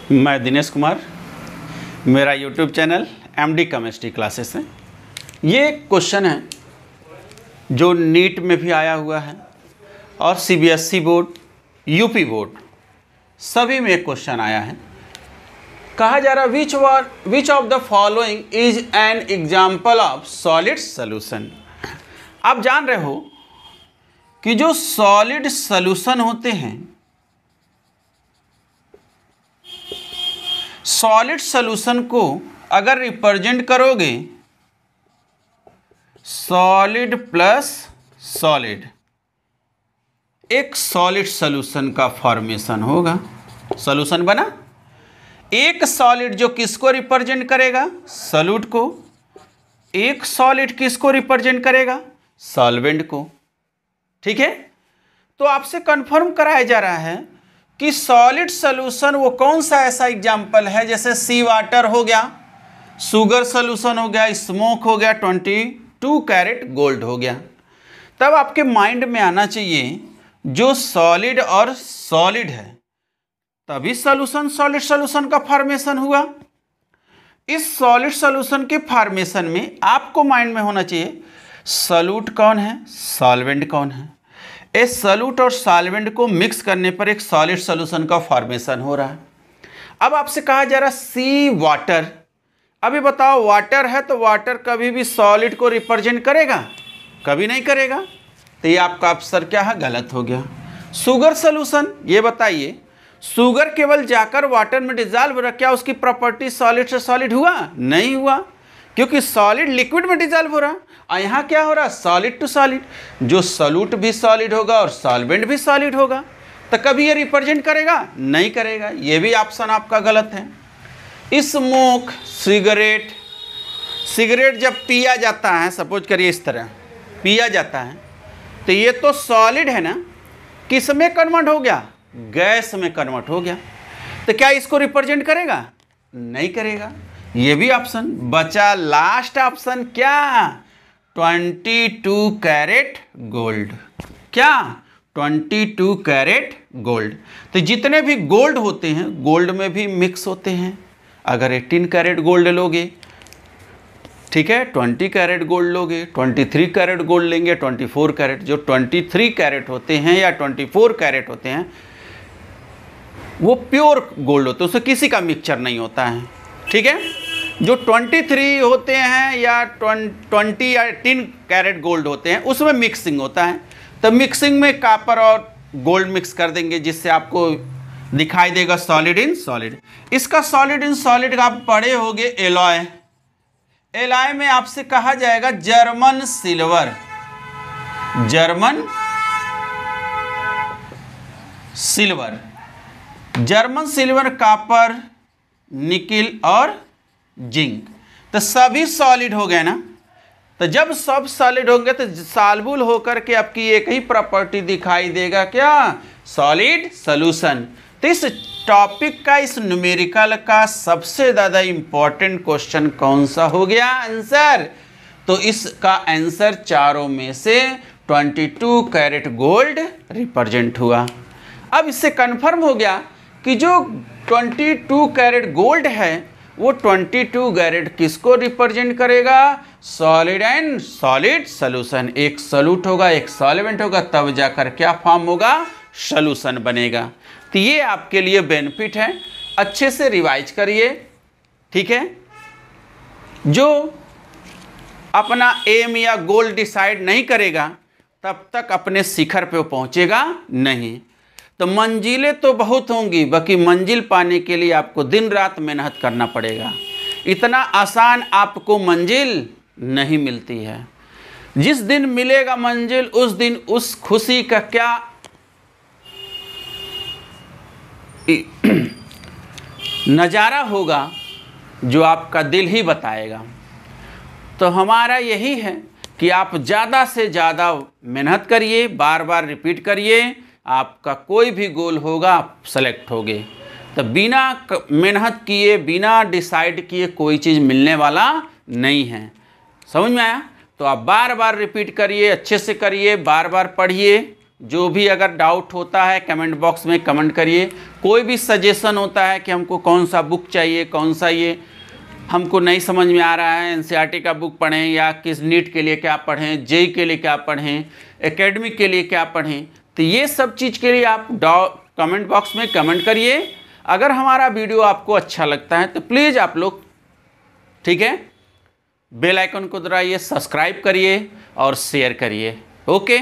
मैं दिनेश कुमार, मेरा YouTube channel MD chemistry classes है। ये क्वेश्चन है जो नीट में भी आया हुआ है और सीबीएसई बोर्ड, यूपी बोर्ड सभी में एक क्वेश्चन आया है। कहा जा रहा which of the following is an example of solid solution. आप जान रहे हो कि जो सॉलिड सॉल्यूशन होते हैं, सॉलिड सॉल्यूशन को अगर रिप्रेजेंट करोगे सॉलिड प्लस सॉलिड, एक सॉलिड सॉल्यूशन का फॉर्मेशन होगा। सॉल्यूशन बना। एक सॉलिड जो किसको रिप्रेजेंट करेगा? सॉल्यूट को। एक सॉलिड किसको रिप्रेजेंट करेगा? सॉल्वेंट को। ठीक है, तो आपसे कंफर्म कराया जा रहा है कि सॉलिड सॉल्यूशन वो कौन सा ऐसा एग्जाम्पल है, जैसे सी वाटर हो गया, शुगर सॉल्यूशन हो गया, स्मोक हो गया, 22 कैरेट गोल्ड हो गया। तब आपके माइंड में आना चाहिए जो सॉलिड और सॉलिड है तभी सॉल्यूशन सॉलिड सॉल्यूशन का फॉर्मेशन हुआ। इस सॉलिड सॉल्यूशन के फॉर्मेशन में आपको माइंड में होना चाहिए सॉल्यूट कौन है, सॉल्वेंट कौन है। इस सॉल्यूट और सॉल्वेंट को मिक्स करने पर एक सॉलिड सॉल्यूशन का फॉर्मेशन हो रहा है। अब आपसे कहा जा रहा सी वाटर। अभी बताओ, वाटर है तो वाटर कभी भी सॉलिड को रिप्रेजेंट करेगा? कभी नहीं करेगा। तो ये आपका आंसर क्या है? गलत हो गया। शुगर सॉल्यूशन, ये बताइए, शुगर केवल जाकर वाटर में डिजॉल्व हो रहा, क्या उसकी प्रॉपर्टी सॉलिड से सॉलिड हुआ? नहीं हुआ, क्योंकि सॉलिड लिक्विड में डिजॉल्व हो रहा। और यहाँ क्या हो रहा? Solid to solid. जो सॉल्यूट भी सॉलिड होगा और सॉल्वेंट भी सॉलिड होगा, तो कभी ये रिप्रेजेंट करेगा? नहीं करेगा। ये भी ऑप्शन आपका गलत है। स्मोक, सिगरेट, सिगरेट जब पिया जाता है, सपोज करिए इस तरह पिया जाता है, तो ये तो सॉलिड है ना, किस में कन्वर्ट हो गया? गैस में कन्वर्ट हो गया। तो क्या इसको रिप्रेजेंट करेगा? नहीं करेगा। ये भी ऑप्शन बचा। लास्ट ऑप्शन क्या? 22 कैरेट गोल्ड। क्या? 22 कैरेट गोल्ड। तो जितने भी गोल्ड होते हैं, गोल्ड में भी मिक्स होते हैं। अगर 18 कैरेट गोल्ड लोगे, ठीक है, 20 कैरेट गोल्ड लोगे, 23 कैरेट गोल्ड लेंगे, 24 कैरेट। जो 23 कैरेट होते हैं या 24 कैरेट होते हैं वो प्योर गोल्ड होते हैं, उसमें किसी का मिक्सचर नहीं होता है। ठीक है, जो 23 होते हैं या 20 या 18 कैरेट गोल्ड होते हैं उसमें मिक्सिंग होता है। तो मिक्सिंग में कॉपर और गोल्ड मिक्स कर देंगे, जिससे आपको दिखाई देगा सॉलिड इन सॉलिड। इसका सॉलिड इन सॉलिड का आप पढ़े होंगे एलॉय। एलॉय में आपसे कहा जाएगा German silver, German silver, German silver, copper, nickel और जिंक। तो सभी सॉलिड हो गए ना। तो जब सब सॉलिड होंगे तो सॉल्युबल होकर के आपकी एक ही प्रॉपर्टी दिखाई देगा, क्या? Solid solution. तो इस टॉपिक का, इस न्यूमेरिकल का सबसे ज़्यादा इंपॉर्टेंट क्वेश्चन कौन सा हो गया आंसर? तो इसका आंसर चारों में से 22 कैरेट गोल्ड रिप्रेजेंट हुआ। अब इससे कंफर्म हो गया कि जो 22 कैरेट गोल्ड है वो 22 कैरेट किसको रिप्रेजेंट करेगा? Solid and solid solution. एक सॉल्यूट होगा, एक सॉल्वेंट होगा, तब जाकर क्या फॉर्म होगा? सॉल्यूशन बनेगा। तो ये आपके लिए बेनिफिट है, अच्छे से रिवाइज करिए। ठीक है, जो अपना एम या गोल डिसाइड नहीं करेगा तब तक अपने शिखर पे वो पहुंचेगा नहीं। तो मंजिलें तो बहुत होंगी, बाकी मंजिल पाने के लिए आपको दिन रात मेहनत करना पड़ेगा। इतना आसान आपको मंजिल नहीं मिलती है। जिस दिन मिलेगा मंजिल, उस दिन उस खुशी का क्या नज़ारा होगा जो आपका दिल ही बताएगा। तो हमारा यही है कि आप ज़्यादा से ज़्यादा मेहनत करिए, बार बार रिपीट करिए, आपका कोई भी गोल होगा आप सेलेक्ट होगे। तो बिना मेहनत किए, बिना डिसाइड किए कोई चीज़ मिलने वाला नहीं है। समझ में आया? तो आप बार बार रिपीट करिए, अच्छे से करिए, बार बार पढ़िए, जो भी अगर डाउट होता है कमेंट बॉक्स में कमेंट करिए। कोई भी सजेशन होता है कि हमको कौन सा बुक चाहिए, कौन सा ये हमको नहीं समझ में आ रहा है, एनसीईआरटी का बुक पढ़ें या किस नीट के लिए क्या पढ़ें, जेई के लिए क्या पढ़ें, एकेडमिक के लिए क्या पढ़ें, तो ये सब चीज़ के लिए आप कमेंट बॉक्स में कमेंट करिए। अगर हमारा वीडियो आपको अच्छा लगता है तो प्लीज़ आप लोग, ठीक है, बेल आइकन को दबाइए, सब्सक्राइब करिए और शेयर करिए। ओके।